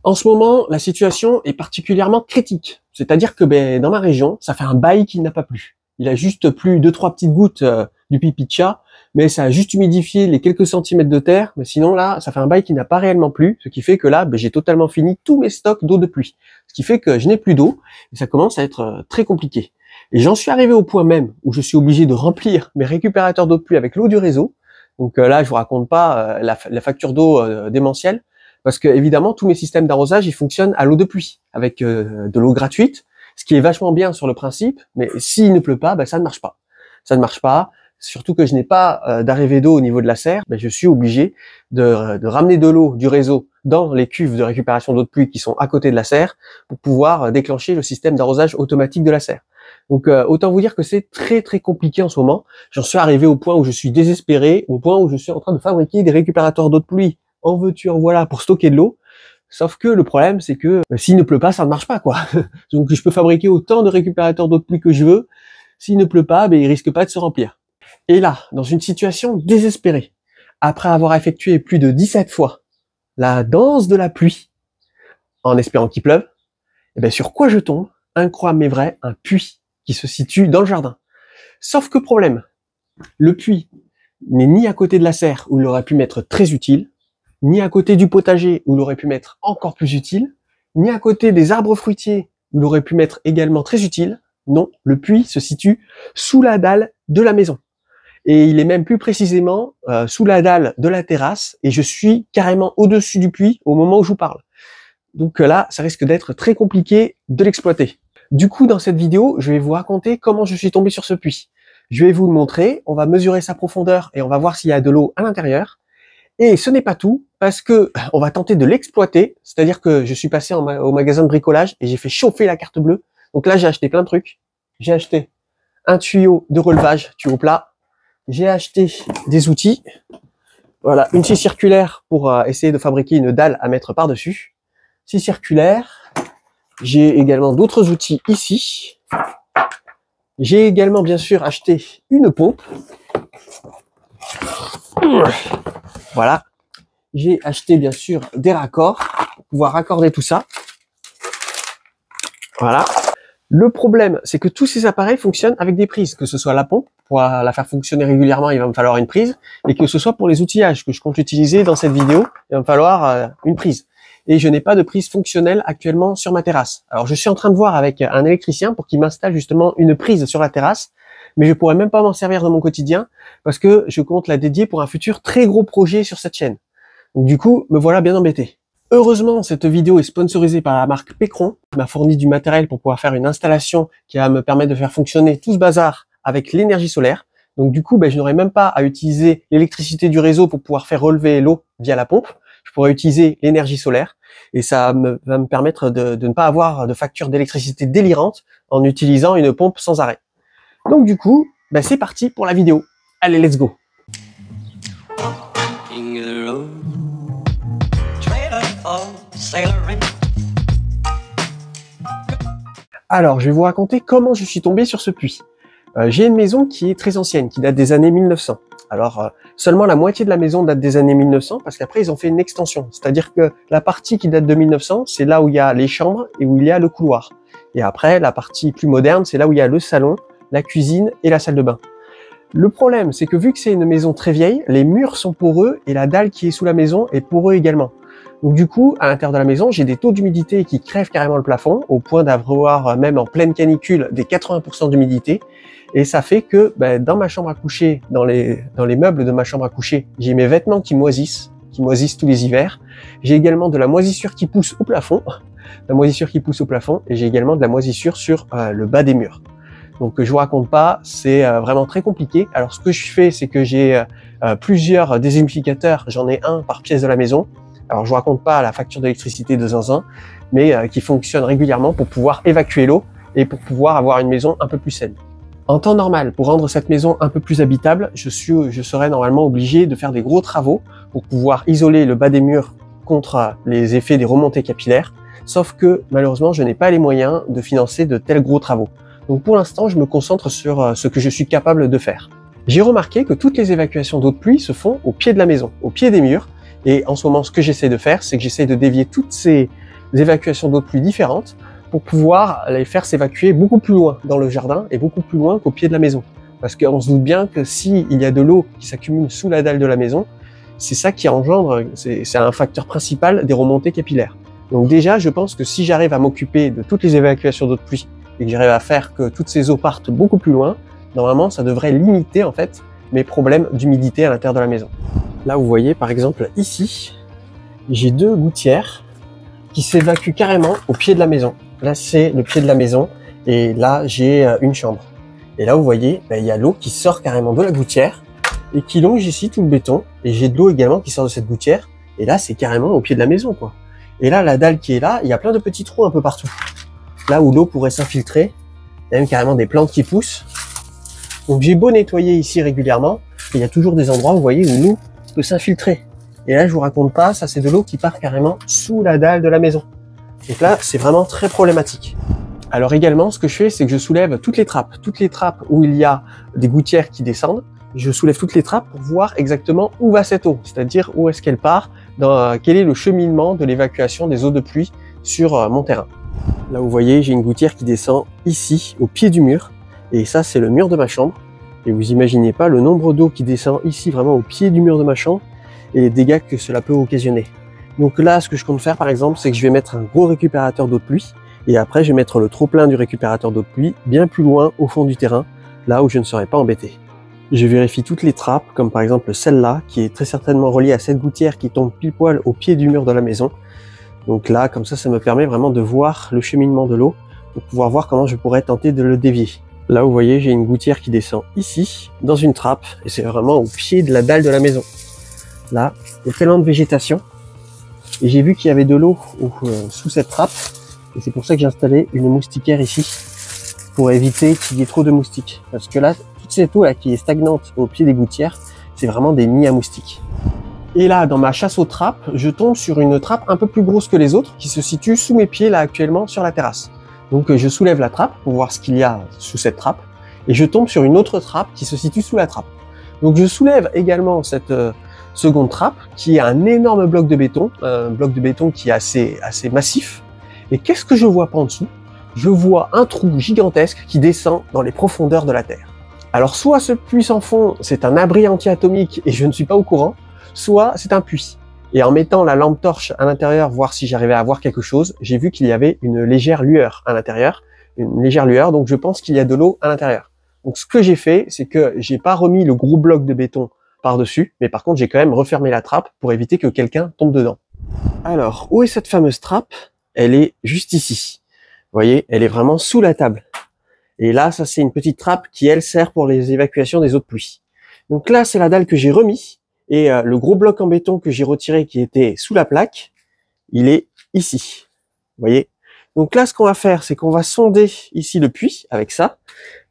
En ce moment, la situation est particulièrement critique. C'est-à-dire que dans ma région, ça fait un bail qu'il n'a pas plu. Il a juste plu 2-3 petites gouttes du pipi de chat, mais ça a juste humidifié les quelques centimètres de terre. Mais sinon là, ça fait un bail qui n'a pas réellement plu, ce qui fait que là, j'ai totalement fini tous mes stocks d'eau de pluie. Ce qui fait que je n'ai plus d'eau, et ça commence à être très compliqué. Et j'en suis arrivé au point même où je suis obligé de remplir mes récupérateurs d'eau de pluie avec l'eau du réseau. Donc là, je vous raconte pas la facture d'eau démentielle, parce que évidemment, tous mes systèmes d'arrosage, ils fonctionnent à l'eau de pluie, avec de l'eau gratuite, ce qui est vachement bien sur le principe, mais s'il ne pleut pas, ça ne marche pas. Ça ne marche pas, surtout que je n'ai pas d'arrivée d'eau au niveau de la serre, je suis obligé de ramener de l'eau du réseau dans les cuves de récupération d'eau de pluie qui sont à côté de la serre pour pouvoir déclencher le système d'arrosage automatique de la serre. Donc autant vous dire que c'est très très compliqué en ce moment. J'en suis arrivé au point où je suis désespéré, au point où je suis en train de fabriquer des récupérateurs d'eau de pluie en veux-tu en voilà pour stocker de l'eau. Sauf que le problème, c'est que s'il ne pleut pas, ça ne marche pas, quoi. Donc je peux fabriquer autant de récupérateurs d'eau de pluie que je veux. S'il ne pleut pas, il risque pas de se remplir. Et là, dans une situation désespérée, après avoir effectué plus de 17 fois la danse de la pluie, en espérant qu'il pleuve, sur quoi je tombe? Incroyable mais vrai, un puits qui se situe dans le jardin. Sauf que problème, le puits n'est ni à côté de la serre où il aurait pu m'être très utile, ni à côté du potager où il aurait pu m'être encore plus utile, ni à côté des arbres fruitiers où il aurait pu m'être également très utile. Non, le puits se situe sous la dalle de la maison. Et il est même plus précisément sous la dalle de la terrasse, et je suis carrément au-dessus du puits au moment où je vous parle. Donc là, ça risque d'être très compliqué de l'exploiter. Du coup, dans cette vidéo, je vais vous raconter comment je suis tombé sur ce puits. Je vais vous le montrer, on va mesurer sa profondeur et on va voir s'il y a de l'eau à l'intérieur. Et ce n'est pas tout, parce que on va tenter de l'exploiter, c'est-à-dire que je suis passé au magasin de bricolage et j'ai fait chauffer la carte bleue. Donc là, j'ai acheté plein de trucs. J'ai acheté un tuyau de relevage, tuyau plat. J'ai acheté des outils. Voilà, une scie circulaire pour essayer de fabriquer une dalle à mettre par-dessus. Scie circulaire. J'ai également d'autres outils ici. J'ai également, bien sûr, acheté une pompe. Voilà. J'ai acheté, bien sûr, des raccords pour pouvoir raccorder tout ça. Voilà. Le problème, c'est que tous ces appareils fonctionnent avec des prises, que ce soit la pompe, pour la faire fonctionner régulièrement, il va me falloir une prise, et que ce soit pour les outillages que je compte utiliser dans cette vidéo, il va me falloir une prise. Et je n'ai pas de prise fonctionnelle actuellement sur ma terrasse. Alors je suis en train de voir avec un électricien pour qu'il m'installe justement une prise sur la terrasse, mais je pourrais même pas m'en servir dans mon quotidien, parce que je compte la dédier pour un futur très gros projet sur cette chaîne. Donc du coup, me voilà bien embêté. Heureusement, cette vidéo est sponsorisée par la marque Pécron, qui m'a fourni du matériel pour pouvoir faire une installation qui va me permettre de faire fonctionner tout ce bazar avec l'énergie solaire. Donc du coup, je n'aurai même pas à utiliser l'électricité du réseau pour pouvoir faire relever l'eau via la pompe. Je pourrais utiliser l'énergie solaire et ça va me permettre de ne pas avoir de facture d'électricité délirante en utilisant une pompe sans arrêt. Donc du coup, c'est parti pour la vidéo. Allez, let's go! Alors, je vais vous raconter comment je suis tombé sur ce puits. J'ai une maison qui est très ancienne, qui date des années 1900. Alors, seulement la moitié de la maison date des années 1900, parce qu'après, ils ont fait une extension. C'est-à-dire que la partie qui date de 1900, c'est là où il y a les chambres et où il y a le couloir. Et après, la partie plus moderne, c'est là où il y a le salon, la cuisine et la salle de bain. Le problème, c'est que vu que c'est une maison très vieille, les murs sont poreux et la dalle qui est sous la maison est poreux également. Donc du coup, à l'intérieur de la maison, j'ai des taux d'humidité qui crèvent carrément le plafond, au point d'avoir même en pleine canicule des 80% d'humidité. Et ça fait que dans ma chambre à coucher, dans les meubles de ma chambre à coucher, j'ai mes vêtements qui moisissent tous les hivers. J'ai également de la moisissure qui pousse au plafond, et j'ai également de la moisissure sur le bas des murs. Donc je vous raconte pas, c'est vraiment très compliqué. Alors ce que je fais, c'est que j'ai plusieurs déshumidificateurs, j'en ai un par pièce de la maison. Alors je vous raconte pas la facture d'électricité de zinzin, mais qui fonctionne régulièrement pour pouvoir évacuer l'eau et pour pouvoir avoir une maison un peu plus saine. En temps normal, pour rendre cette maison un peu plus habitable, je serais normalement obligé de faire des gros travaux pour pouvoir isoler le bas des murs contre les effets des remontées capillaires. Sauf que malheureusement, je n'ai pas les moyens de financer de tels gros travaux. Donc pour l'instant, je me concentre sur ce que je suis capable de faire. J'ai remarqué que toutes les évacuations d'eau de pluie se font au pied de la maison, au pied des murs. Et en ce moment, ce que j'essaie de faire, c'est que j'essaie de dévier toutes ces évacuations d'eau de pluie différentes pour pouvoir les faire s'évacuer beaucoup plus loin dans le jardin et beaucoup plus loin qu'au pied de la maison. Parce qu'on se doute bien que s'il y a de l'eau qui s'accumule sous la dalle de la maison, c'est ça qui engendre, c'est un facteur principal des remontées capillaires. Donc déjà, je pense que si j'arrive à m'occuper de toutes les évacuations d'eau de pluie et que j'arrive à faire que toutes ces eaux partent beaucoup plus loin, normalement, ça devrait limiter en fait mes problèmes d'humidité à l'intérieur de la maison. Là, vous voyez, par exemple, ici, j'ai 2 gouttières qui s'évacuent carrément au pied de la maison. Là, c'est le pied de la maison et là, j'ai une chambre. Et là, vous voyez, il y a l'eau qui sort carrément de la gouttière et qui longe ici tout le béton. Et j'ai de l'eau également qui sort de cette gouttière. Et là, c'est carrément au pied de la maison, quoi. Et là, la dalle qui est là, il y a plein de petits trous un peu partout. Là où l'eau pourrait s'infiltrer, il y a même carrément des plantes qui poussent. Donc j'ai beau nettoyer ici régulièrement, il y a toujours des endroits, vous voyez, où l'eau peut s'infiltrer. Et là, je vous raconte pas, ça c'est de l'eau qui part carrément sous la dalle de la maison. Donc là, c'est vraiment très problématique. Alors également, ce que je fais, c'est que je soulève toutes les trappes où il y a des gouttières qui descendent. Je soulève toutes les trappes pour voir exactement où va cette eau, c'est-à-dire où est-ce qu'elle part, quel est le cheminement de l'évacuation des eaux de pluie sur mon terrain. Là, vous voyez, j'ai une gouttière qui descend ici, au pied du mur, et ça, c'est le mur de ma chambre. Et vous imaginez pas le nombre d'eau qui descend ici, vraiment au pied du mur de ma chambre, et les dégâts que cela peut occasionner. Donc là, ce que je compte faire, par exemple, c'est que je vais mettre un gros récupérateur d'eau de pluie, et après, je vais mettre le trop-plein du récupérateur d'eau de pluie bien plus loin au fond du terrain, là où je ne serai pas embêté. Je vérifie toutes les trappes, comme par exemple celle-là, qui est très certainement reliée à cette gouttière qui tombe pile poil au pied du mur de la maison. Donc là, comme ça me permet vraiment de voir le cheminement de l'eau, pour pouvoir voir comment je pourrais tenter de le dévier. Là, vous voyez, j'ai une gouttière qui descend ici, dans une trappe, et c'est vraiment au pied de la dalle de la maison. Là, il y a tellement de végétation, et j'ai vu qu'il y avait de l'eau sous cette trappe, et c'est pour ça que j'ai installé une moustiquaire ici, pour éviter qu'il y ait trop de moustiques. Parce que là, toute cette eau là qui est stagnante au pied des gouttières, c'est vraiment des nids à moustiques. Et là, dans ma chasse aux trappes, je tombe sur une trappe un peu plus grosse que les autres, qui se situe sous mes pieds là actuellement sur la terrasse. Donc je soulève la trappe pour voir ce qu'il y a sous cette trappe, et je tombe sur une autre trappe qui se situe sous la trappe. Donc je soulève également cette seconde trappe, qui est un énorme bloc de béton qui est assez massif. Et qu'est-ce que je vois pas en dessous? Je vois un trou gigantesque qui descend dans les profondeurs de la Terre. Alors soit ce puits sans fond, c'est un abri anti-atomique et je ne suis pas au courant, soit c'est un puits. Et en mettant la lampe torche à l'intérieur, voir si j'arrivais à voir quelque chose, j'ai vu qu'il y avait une légère lueur à l'intérieur, donc je pense qu'il y a de l'eau à l'intérieur. Donc ce que j'ai fait, c'est que j'ai pas remis le gros bloc de béton par-dessus, mais par contre j'ai quand même refermé la trappe pour éviter que quelqu'un tombe dedans. Alors, où est cette fameuse trappe? Elle est juste ici. Vous voyez, elle est vraiment sous la table. Et là, ça c'est une petite trappe qui, elle, sert pour les évacuations des eaux de pluie. Donc là, c'est la dalle que j'ai remis. Et le gros bloc en béton que j'ai retiré qui était sous la plaque, il est ici. Vous voyez? Donc là, ce qu'on va faire, c'est qu'on va sonder ici le puits avec ça,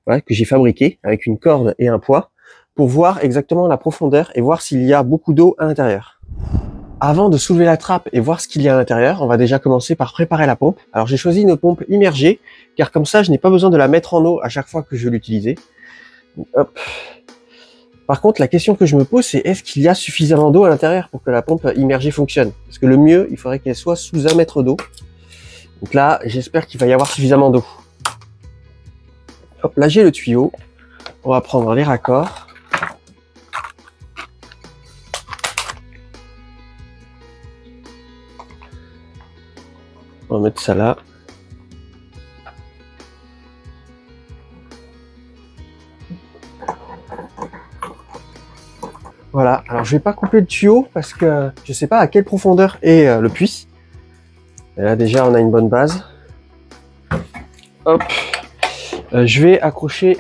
voilà, que j'ai fabriqué avec une corde et un poids, pour voir exactement la profondeur et voir s'il y a beaucoup d'eau à l'intérieur. Avant de soulever la trappe et voir ce qu'il y a à l'intérieur, on va déjà commencer par préparer la pompe. Alors j'ai choisi une pompe immergée, car comme ça, je n'ai pas besoin de la mettre en eau à chaque fois que je vais l'utiliser. Hop. Par contre, la question que je me pose, c'est est-ce qu'il y a suffisamment d'eau à l'intérieur pour que la pompe immergée fonctionne? Parce que le mieux, il faudrait qu'elle soit sous 1 mètre d'eau. Donc là, j'espère qu'il va y avoir suffisamment d'eau. Hop, là j'ai le tuyau. On va prendre les raccords. On va mettre ça là. Voilà, alors je vais pas couper le tuyau parce que je sais pas à quelle profondeur est le puits. Et là déjà on a une bonne base. Hop, je vais accrocher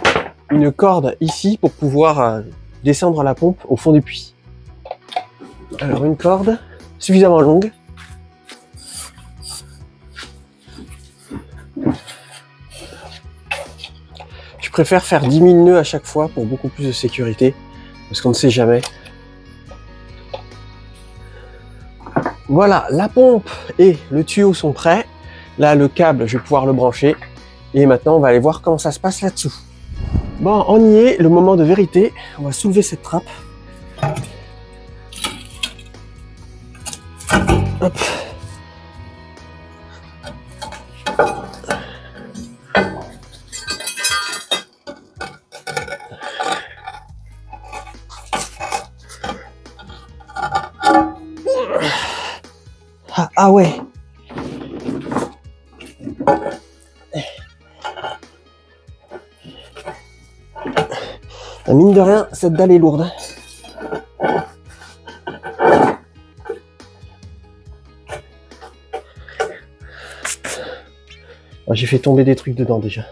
une corde ici pour pouvoir descendre la pompe au fond du puits. Alors une corde suffisamment longue. Je préfère faire 10 000 nœuds à chaque fois pour beaucoup plus de sécurité, parce qu'on ne sait jamais. Voilà, la pompe et le tuyau sont prêts. Là, le câble, je vais pouvoir le brancher. Et maintenant, on va aller voir comment ça se passe là-dessous. Bon, on y est, le moment de vérité. On va soulever cette trappe. Hop. Ah ouais. Mine de rien, cette dalle est lourde. J'ai fait tomber des trucs dedans déjà.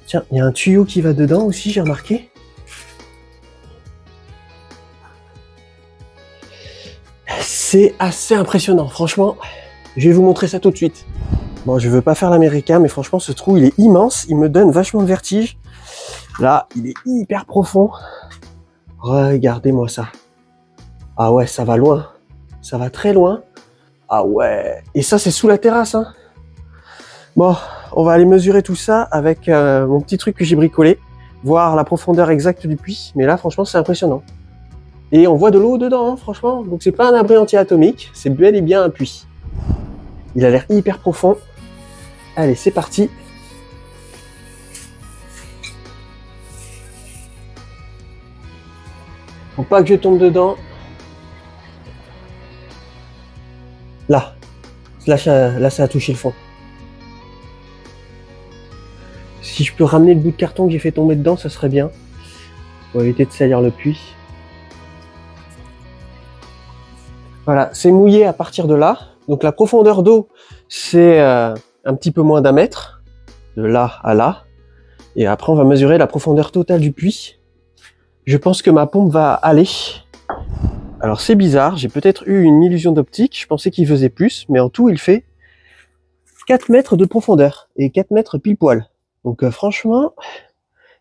Tiens, il y a un tuyau qui va dedans aussi, j'ai remarqué. C'est assez impressionnant, franchement. Je vais vous montrer ça tout de suite. Bon, je veux pas faire l'américain, mais franchement, ce trou, il est immense. Il me donne vachement de vertige. Là, il est hyper profond. Regardez-moi ça. Ah ouais, ça va loin. Ça va très loin. Ah ouais. Et ça, c'est sous la terrasse, hein. Bon, on va aller mesurer tout ça avec mon petit truc que j'ai bricolé. Voir la profondeur exacte du puits. Mais là, franchement, c'est impressionnant. Et on voit de l'eau dedans, hein, franchement. Donc, c'est pas un abri anti-atomique. C'est bel et bien un puits. Il a l'air hyper profond. Allez, c'est parti. Faut pas que je tombe dedans. Là. Là, ça a touché le fond. Si je peux ramener le bout de carton que j'ai fait tomber dedans, ça serait bien. Pour éviter de salir le puits. Voilà, c'est mouillé à partir de là. Donc la profondeur d'eau, c'est un petit peu moins d'1 mètre. De là à là. Et après, on va mesurer la profondeur totale du puits. Je pense que ma pompe va aller. Alors c'est bizarre, j'ai peut-être eu une illusion d'optique. Je pensais qu'il faisait plus, mais en tout, il fait 4 mètres de profondeur. Et 4 mètres pile poil. Donc franchement,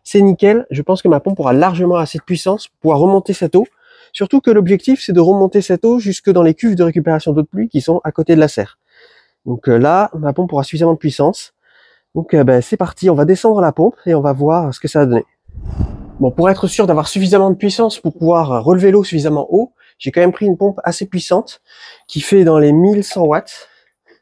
c'est nickel. Je pense que ma pompe aura largement assez de puissance pour pouvoir remonter cette eau. Surtout que l'objectif, c'est de remonter cette eau jusque dans les cuves de récupération d'eau de pluie qui sont à côté de la serre. Donc là, ma pompe aura suffisamment de puissance. Donc c'est parti, on va descendre la pompe et on va voir ce que ça va donner. Bon, pour être sûr d'avoir suffisamment de puissance pour pouvoir relever l'eau suffisamment haut, j'ai quand même pris une pompe assez puissante qui fait dans les 1100 watts.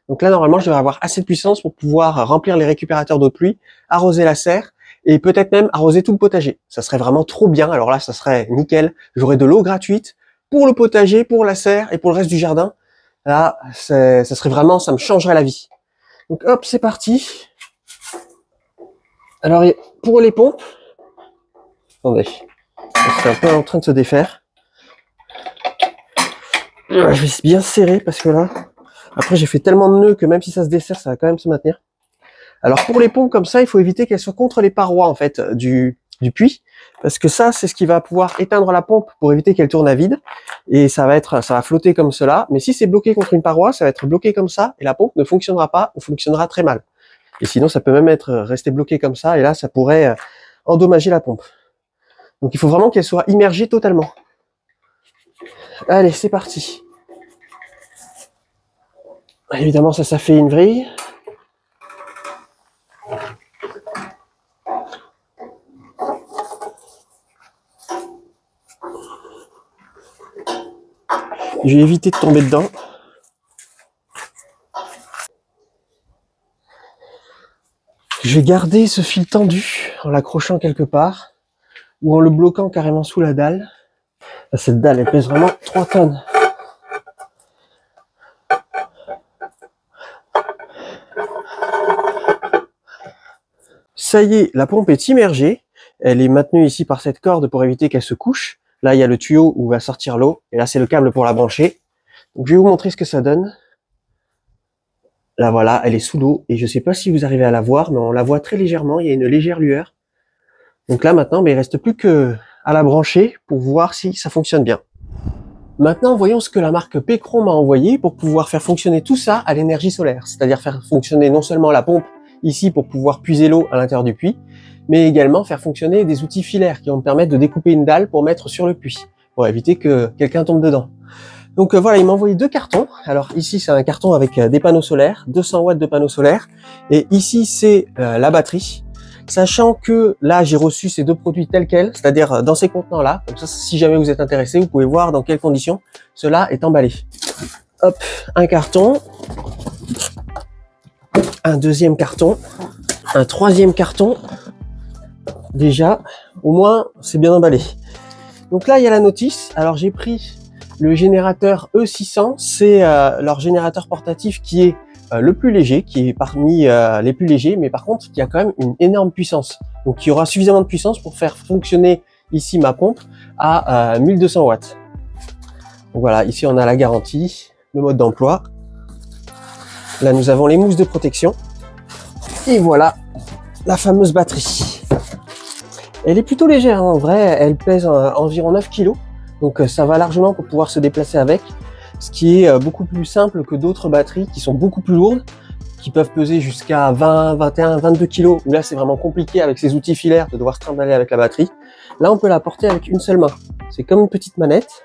Donc là, normalement, je devrais avoir assez de puissance pour pouvoir remplir les récupérateurs d'eau de pluie, arroser la serre et peut-être même arroser tout le potager. Ça serait vraiment trop bien. Alors là, ça serait nickel. J'aurais de l'eau gratuite pour le potager, pour la serre et pour le reste du jardin. Là, ça serait vraiment, ça me changerait la vie. Donc hop, c'est parti. Alors, pour les pompes, attendez, c'est un peu en train de se défaire. Je vais bien serrer parce que là, après j'ai fait tellement de nœuds que même si ça se desserre, ça va quand même se maintenir. Alors pour les pompes comme ça, il faut éviter qu'elles soient contre les parois en fait du puits, parce que ça, c'est ce qui va pouvoir éteindre la pompe pour éviter qu'elle tourne à vide, et ça va flotter comme cela. Mais si c'est bloqué contre une paroi, ça va être bloqué comme ça, et la pompe ne fonctionnera pas ou fonctionnera très mal. Et sinon, ça peut même rester bloqué comme ça, et là, ça pourrait endommager la pompe. Donc il faut vraiment qu'elle soit immergée totalement. Allez, c'est parti. Évidemment, ça fait une vrille. Je vais éviter de tomber dedans. Je vais garder ce fil tendu en l'accrochant quelque part ou en le bloquant carrément sous la dalle. Cette dalle, elle pèse vraiment 3 tonnes. Ça y est, la pompe est immergée. Elle est maintenue ici par cette corde pour éviter qu'elle se couche. Là, il y a le tuyau où va sortir l'eau. Et là, c'est le câble pour la brancher. Donc, je vais vous montrer ce que ça donne. Là, voilà, elle est sous l'eau. Et je ne sais pas si vous arrivez à la voir, mais on la voit très légèrement. Il y a une légère lueur. Donc là, maintenant, il ne reste plus que à la brancher pour voir si ça fonctionne bien. Maintenant, voyons ce que la marque Pécron m'a envoyé pour pouvoir faire fonctionner tout ça à l'énergie solaire. C'est-à-dire faire fonctionner non seulement la pompe ici pour pouvoir puiser l'eau à l'intérieur du puits, mais également faire fonctionner des outils filaires qui vont me permettre de découper une dalle pour mettre sur le puits, pour éviter que quelqu'un tombe dedans. Donc voilà, il m'a envoyé 2 cartons. Alors ici, c'est un carton avec des panneaux solaires, 200 watts de panneaux solaires, et ici, c'est la batterie. Sachant que là, j'ai reçu ces 2 produits tels quels, c'est-à-dire dans ces contenants-là. Comme ça, si jamais vous êtes intéressé, vous pouvez voir dans quelles conditions cela est emballé. Hop, un carton. un deuxième carton, un troisième carton. Déjà, au moins, c'est bien emballé. Donc là, il y a la notice. Alors, j'ai pris le générateur E600. C'est leur générateur portatif qui est le plus léger, qui est parmi les plus légers, mais par contre, qui a quand même une énorme puissance. Donc, il y aura suffisamment de puissance pour faire fonctionner ici ma pompe à 1200 watts. Donc voilà, ici, on a la garantie, le mode d'emploi. Là, nous avons les mousses de protection. Et voilà la fameuse batterie. Elle est plutôt légère, hein. En vrai, elle pèse environ 9 kg. Donc ça va largement pour pouvoir se déplacer avec. Ce qui est beaucoup plus simple que d'autres batteries qui sont beaucoup plus lourdes, qui peuvent peser jusqu'à 20, 21, 22 kg. Où là, c'est vraiment compliqué avec ces outils filaires de devoir se trimballer avec la batterie. Là, on peut la porter avec une seule main. C'est comme une petite manette.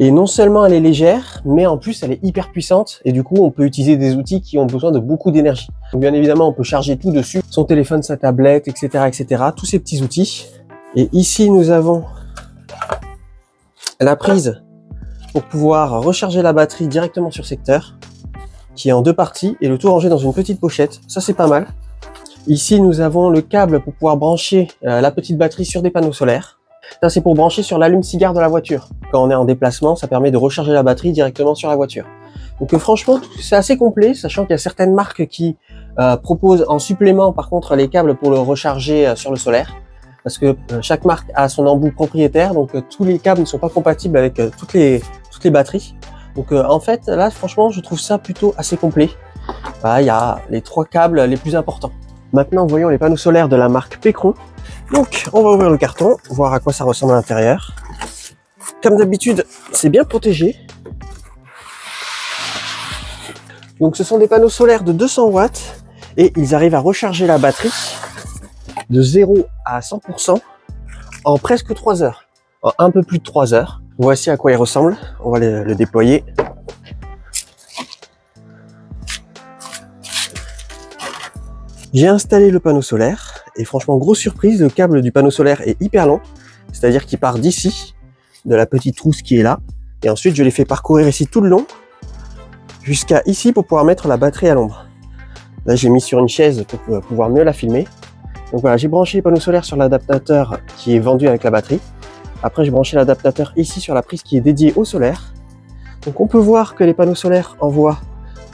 Et non seulement elle est légère, mais en plus elle est hyper puissante et du coup on peut utiliser des outils qui ont besoin de beaucoup d'énergie. Donc bien évidemment on peut charger tout dessus, son téléphone, sa tablette, etc. tous ces petits outils. Et ici nous avons la prise pour pouvoir recharger la batterie directement sur secteur, qui est en deux parties et le tout rangé dans une petite pochette. Ça c'est pas mal. Ici nous avons le câble pour pouvoir brancher la petite batterie sur des panneaux solaires. Ça, c'est pour brancher sur l'allume-cigare de la voiture. Quand on est en déplacement, ça permet de recharger la batterie directement sur la voiture. Donc franchement, c'est assez complet, sachant qu'il y a certaines marques qui proposent en supplément, par contre, les câbles pour le recharger sur le solaire. Parce que chaque marque a son embout propriétaire, donc tous les câbles ne sont pas compatibles avec toutes les batteries. Donc en fait, là, franchement, je trouve ça plutôt assez complet. Voilà, il y a les 3 câbles les plus importants. Maintenant, voyons les panneaux solaires de la marque Pecron. Donc, on va ouvrir le carton, voir à quoi ça ressemble à l'intérieur. Comme d'habitude, c'est bien protégé. Donc, ce sont des panneaux solaires de 200 watts et ils arrivent à recharger la batterie de 0 à 100% en presque 3 heures. En un peu plus de 3 heures. Voici à quoi il ressemble. On va le déployer. J'ai installé le panneau solaire. Et franchement, grosse surprise, le câble du panneau solaire est hyper long, c'est-à-dire qu'il part d'ici, de la petite trousse qui est là, et ensuite je l'ai fait parcourir ici tout le long, jusqu'à ici pour pouvoir mettre la batterie à l'ombre. Là, j'ai mis sur une chaise pour pouvoir mieux la filmer. Donc voilà, j'ai branché les panneaux solaires sur l'adaptateur qui est vendu avec la batterie. Après, j'ai branché l'adaptateur ici sur la prise qui est dédiée au solaire. Donc on peut voir que les panneaux solaires envoient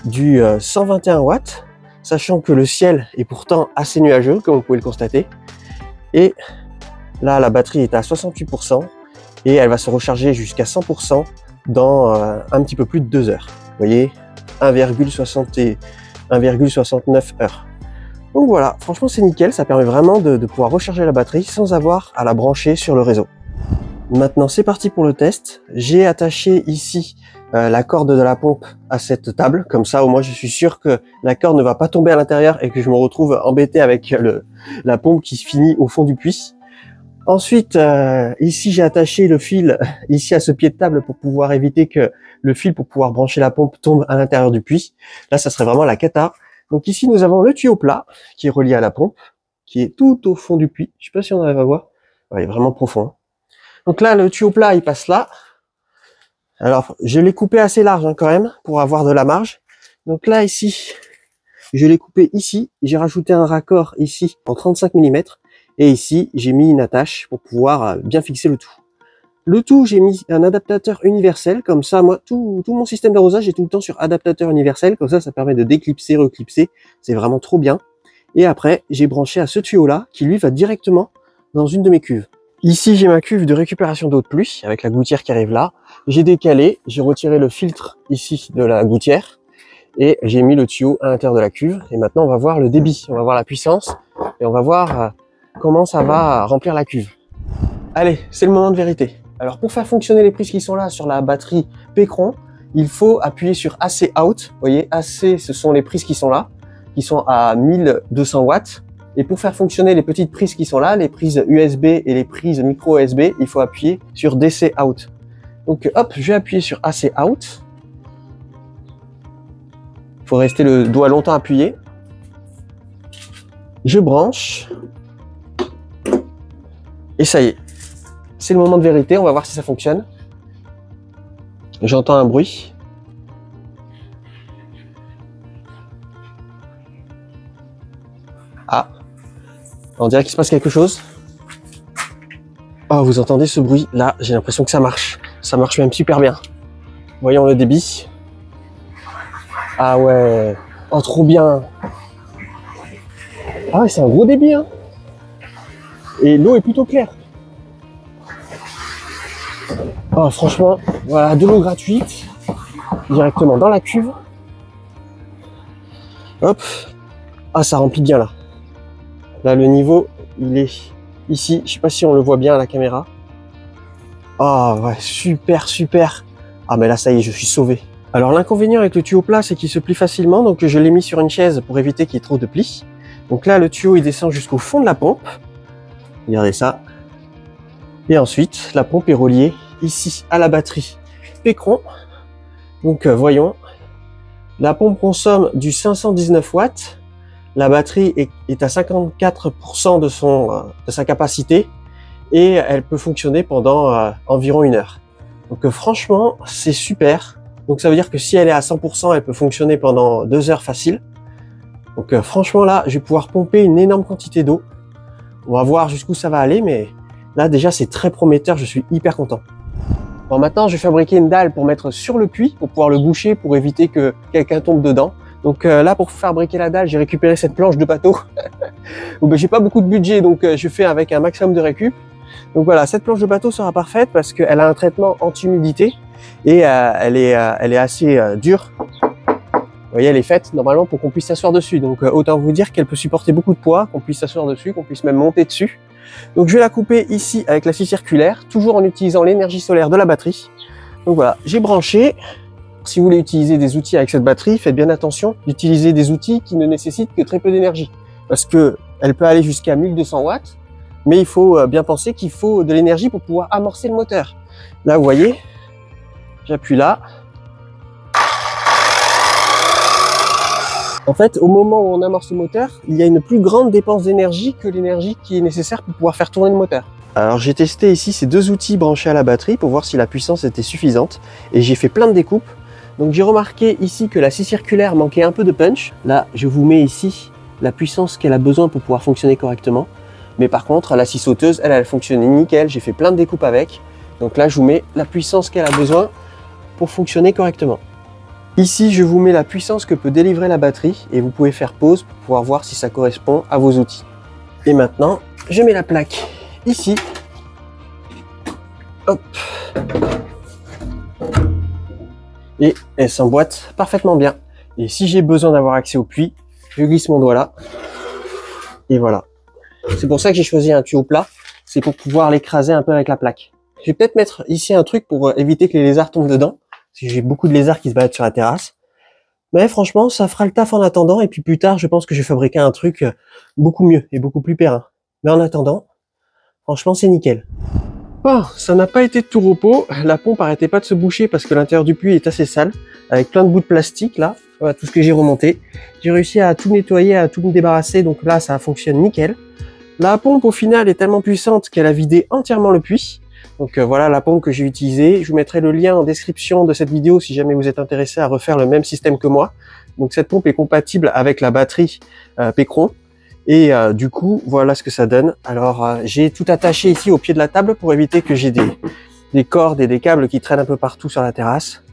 du 121 watts, sachant que le ciel est pourtant assez nuageux, comme vous pouvez le constater. Et là, la batterie est à 68% et elle va se recharger jusqu'à 100% dans un petit peu plus de 2 heures. Vous voyez, 1,69 heures. Donc voilà, franchement c'est nickel, ça permet vraiment de pouvoir recharger la batterie sans avoir à la brancher sur le réseau. Maintenant c'est parti pour le test. J'ai attaché ici la corde de la pompe à cette table, comme ça au moins je suis sûr que la corde ne va pas tomber à l'intérieur et que je me retrouve embêté avec la pompe qui se finit au fond du puits. Ensuite ici j'ai attaché le fil ici à ce pied de table pour pouvoir éviter que le fil pour pouvoir brancher la pompe tombe à l'intérieur du puits. Là ça serait vraiment la cata. Donc ici nous avons le tuyau plat qui est relié à la pompe, qui est tout au fond du puits. Je sais pas si on arrive à voir, ouais, il est vraiment profond. Donc là le tuyau plat il passe là. Alors, je l'ai coupé assez large quand même, pour avoir de la marge. Donc là, ici, je l'ai coupé ici. J'ai rajouté un raccord ici en 35 mm. Et ici, j'ai mis une attache pour pouvoir bien fixer le tout. Le tout, j'ai mis un adaptateur universel. Comme ça, moi, tout mon système d'arrosage est tout le temps sur adaptateur universel. Comme ça permet de déclipser, reclipser. C'est vraiment trop bien. Et après, j'ai branché à ce tuyau-là, qui lui va directement dans une de mes cuves. Ici, j'ai ma cuve de récupération d'eau de pluie, avec la gouttière qui arrive là. J'ai décalé, j'ai retiré le filtre ici de la gouttière et j'ai mis le tuyau à l'intérieur de la cuve. Et maintenant, on va voir le débit, on va voir la puissance et on va voir comment ça va remplir la cuve. Allez, c'est le moment de vérité. Alors, pour faire fonctionner les prises qui sont là sur la batterie Pecron, il faut appuyer sur AC Out. Vous voyez, AC, ce sont les prises qui sont là, qui sont à 1200 watts. Et pour faire fonctionner les petites prises qui sont là, les prises USB et les prises micro USB, il faut appuyer sur DC Out. Donc hop, je vais appuyer sur AC Out. Il faut rester le doigt longtemps appuyé. Je branche. Et ça y est. C'est le moment de vérité, on va voir si ça fonctionne. J'entends un bruit. Ah, on dirait qu'il se passe quelque chose. Oh, vous entendez ce bruit? Là, j'ai l'impression que ça marche. Ça marche même super bien. Voyons le débit. Ah ouais. Oh, trop bien. Ah ouais, c'est un gros débit, hein. Et l'eau est plutôt claire. Oh, franchement, voilà, de l'eau gratuite. Directement dans la cuve. Hop. Ah, ça remplit bien là. Là, le niveau, il est ici. Je sais pas si on le voit bien à la caméra. Ah ouais, super, super. Ah mais là, ça y est, je suis sauvé. Alors l'inconvénient avec le tuyau plat, c'est qu'il se plie facilement. Donc je l'ai mis sur une chaise pour éviter qu'il y ait trop de plis. Donc là, le tuyau, il descend jusqu'au fond de la pompe. Regardez ça. Et ensuite, la pompe est reliée ici à la batterie Pécron. Donc voyons. La pompe consomme du 519 watts. La batterie est à 54% de sa capacité et elle peut fonctionner pendant environ 1 heure. Donc franchement, c'est super. Donc ça veut dire que si elle est à 100%, elle peut fonctionner pendant 2 heures facile. Donc franchement là, je vais pouvoir pomper une énorme quantité d'eau. On va voir jusqu'où ça va aller, mais là déjà c'est très prometteur, je suis hyper content. Bon, maintenant je vais fabriquer une dalle pour mettre sur le puits, pour pouvoir le boucher, pour éviter que quelqu'un tombe dedans. Donc là, pour fabriquer la dalle, j'ai récupéré cette planche de bateau. Ben, j'ai pas beaucoup de budget, donc je fais avec un maximum de récup. Donc voilà, cette planche de bateau sera parfaite parce qu'elle a un traitement anti-humidité et elle est assez dure. Vous voyez, elle est faite normalement pour qu'on puisse s'asseoir dessus. Donc autant vous dire qu'elle peut supporter beaucoup de poids, qu'on puisse s'asseoir dessus, qu'on puisse même monter dessus. Donc je vais la couper ici avec la scie circulaire, toujours en utilisant l'énergie solaire de la batterie. Donc voilà, j'ai branché. Si vous voulez utiliser des outils avec cette batterie, faites bien attention d'utiliser des outils qui ne nécessitent que très peu d'énergie. Parce que elle peut aller jusqu'à 1200 watts, mais il faut bien penser qu'il faut de l'énergie pour pouvoir amorcer le moteur. Là, vous voyez, j'appuie là. En fait, au moment où on amorce le moteur, il y a une plus grande dépense d'énergie que l'énergie qui est nécessaire pour pouvoir faire tourner le moteur. Alors j'ai testé ici ces deux outils branchés à la batterie pour voir si la puissance était suffisante et j'ai fait plein de découpes. Donc j'ai remarqué ici que la scie circulaire manquait un peu de punch. Là, je vous mets ici la puissance qu'elle a besoin pour pouvoir fonctionner correctement. Mais par contre, la scie sauteuse, elle fonctionnait nickel. J'ai fait plein de découpes avec. Donc là, je vous mets la puissance qu'elle a besoin pour fonctionner correctement. Ici, je vous mets la puissance que peut délivrer la batterie et vous pouvez faire pause pour pouvoir voir si ça correspond à vos outils. Et maintenant, je mets la plaque ici. Hop. Et elle s'emboîte parfaitement bien. Et si j'ai besoin d'avoir accès au puits, je glisse mon doigt là. Et voilà. C'est pour ça que j'ai choisi un tuyau plat. C'est pour pouvoir l'écraser un peu avec la plaque. Je vais peut-être mettre ici un truc pour éviter que les lézards tombent dedans. Parce que j'ai beaucoup de lézards qui se baladent sur la terrasse. Mais franchement, ça fera le taf en attendant. Et puis plus tard, je pense que je vais fabriquer un truc beaucoup mieux et beaucoup plus périn. Mais en attendant, franchement, c'est nickel. Bon, ça n'a pas été de tout repos. La pompe arrêtait pas de se boucher parce que l'intérieur du puits est assez sale, avec plein de bouts de plastique là. Voilà tout ce que j'ai remonté. J'ai réussi à tout nettoyer, à tout me débarrasser, donc là ça fonctionne nickel. La pompe au final est tellement puissante qu'elle a vidé entièrement le puits. Donc voilà la pompe que j'ai utilisée. Je vous mettrai le lien en description de cette vidéo si jamais vous êtes intéressé à refaire le même système que moi. Donc cette pompe est compatible avec la batterie Pécron. Et du coup, voilà ce que ça donne. Alors, j'ai tout attaché ici au pied de la table pour éviter que j'ai des cordes et des câbles qui traînent un peu partout sur la terrasse.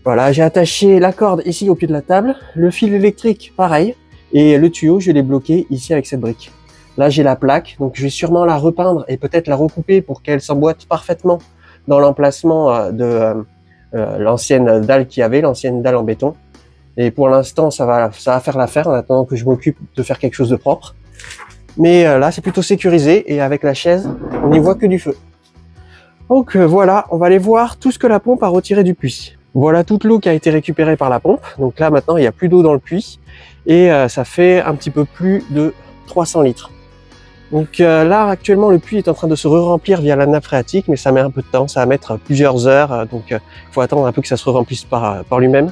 Voilà, j'ai attaché la corde ici au pied de la table, le fil électrique pareil, et le tuyau, je l'ai bloqué ici avec cette brique. Là, j'ai la plaque, donc je vais sûrement la repeindre et peut-être la recouper pour qu'elle s'emboîte parfaitement dans l'emplacement de l'ancienne dalle qu'il y avait, l'ancienne dalle en béton. Et pour l'instant, ça va faire l'affaire en attendant que je m'occupe de faire quelque chose de propre. Mais là, c'est plutôt sécurisé et avec la chaise, on n'y voit que du feu. Donc voilà, on va aller voir tout ce que la pompe a retiré du puits. Voilà toute l'eau qui a été récupérée par la pompe. Donc là, maintenant, il n'y a plus d'eau dans le puits et ça fait un petit peu plus de 300 litres. Donc là, actuellement, le puits est en train de se re-remplir via la nappe phréatique, mais ça met un peu de temps, ça va mettre plusieurs heures. Donc il faut attendre un peu que ça se remplisse par lui-même.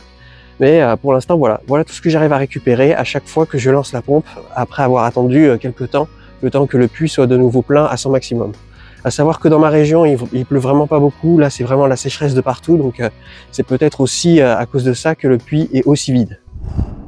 Mais pour l'instant, voilà tout ce que j'arrive à récupérer à chaque fois que je lance la pompe, après avoir attendu quelques temps, le temps que le puits soit de nouveau plein à son maximum. À savoir que dans ma région, il pleut vraiment pas beaucoup, là c'est vraiment la sécheresse de partout, donc c'est peut-être aussi à cause de ça que le puits est aussi vide.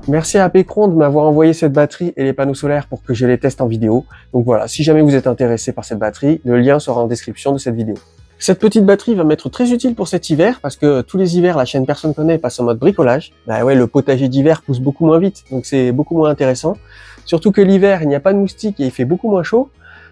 Merci à Pécron de m'avoir envoyé cette batterie et les panneaux solaires pour que je les teste en vidéo. Donc voilà, si jamais vous êtes intéressé par cette batterie, le lien sera en description de cette vidéo. Cette petite batterie va m'être très utile pour cet hiver parce que tous les hivers, la chaîne Personne Connaît passe en mode bricolage. Bah ouais, le potager d'hiver pousse beaucoup moins vite, donc c'est beaucoup moins intéressant. Surtout que l'hiver, il n'y a pas de moustiques et il fait beaucoup moins chaud.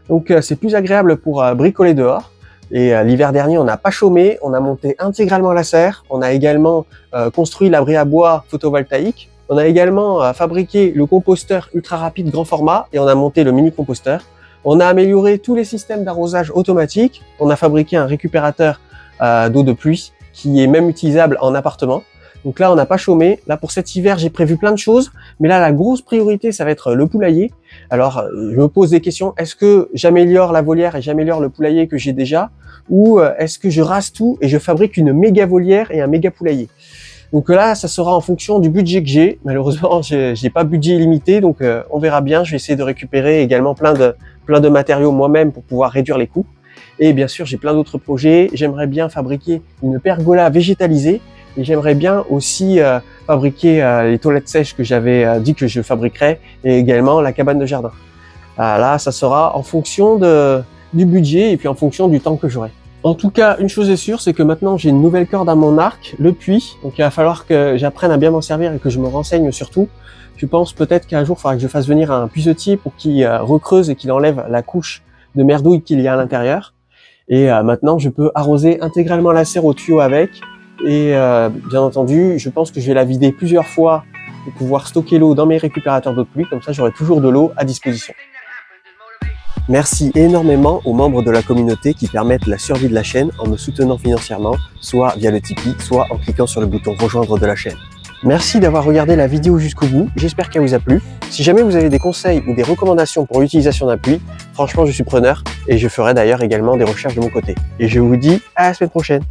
Donc c'est plus agréable pour bricoler dehors. Et l'hiver dernier, on n'a pas chômé, on a monté intégralement la serre, on a également construit l'abri à bois photovoltaïque, on a également fabriqué le composteur ultra rapide grand format et on a monté le mini composteur. On a amélioré tous les systèmes d'arrosage automatique, on a fabriqué un récupérateur d'eau de pluie qui est même utilisable en appartement. Donc là, on n'a pas chômé. Là, pour cet hiver, j'ai prévu plein de choses. Mais là, la grosse priorité, ça va être le poulailler. Alors, je me pose des questions. Est-ce que j'améliore la volière et j'améliore le poulailler que j'ai déjà? Ou est-ce que je rase tout et je fabrique une méga volière et un méga poulailler? Donc là, ça sera en fonction du budget que j'ai. Malheureusement, j'ai pas budget illimité. Donc, on verra bien. Je vais essayer de récupérer également plein de matériaux moi-même pour pouvoir réduire les coûts. Et bien sûr, j'ai plein d'autres projets. J'aimerais bien fabriquer une pergola végétalisée. Et j'aimerais bien aussi fabriquer les toilettes sèches que j'avais dit que je fabriquerais et également la cabane de jardin. Là, ça sera en fonction du budget et puis en fonction du temps que j'aurai. En tout cas, une chose est sûre, c'est que maintenant j'ai une nouvelle corde à mon arc, le puits. Donc il va falloir que j'apprenne à bien m'en servir et que je me renseigne surtout. Je pense peut-être qu'un jour, il faudra que je fasse venir un puisetier pour qu'il recreuse et qu'il enlève la couche de merdouille qu'il y a à l'intérieur. Et maintenant, je peux arroser intégralement la serre au tuyau avec. Et bien entendu, je pense que je vais la vider plusieurs fois pour pouvoir stocker l'eau dans mes récupérateurs d'eau de pluie. Comme ça, j'aurai toujours de l'eau à disposition. Merci énormément aux membres de la communauté qui permettent la survie de la chaîne en me soutenant financièrement, soit via le Tipeee, soit en cliquant sur le bouton rejoindre de la chaîne. Merci d'avoir regardé la vidéo jusqu'au bout, j'espère qu'elle vous a plu. Si jamais vous avez des conseils ou des recommandations pour l'utilisation d'un puits, franchement je suis preneur et je ferai d'ailleurs également des recherches de mon côté. Et je vous dis à la semaine prochaine.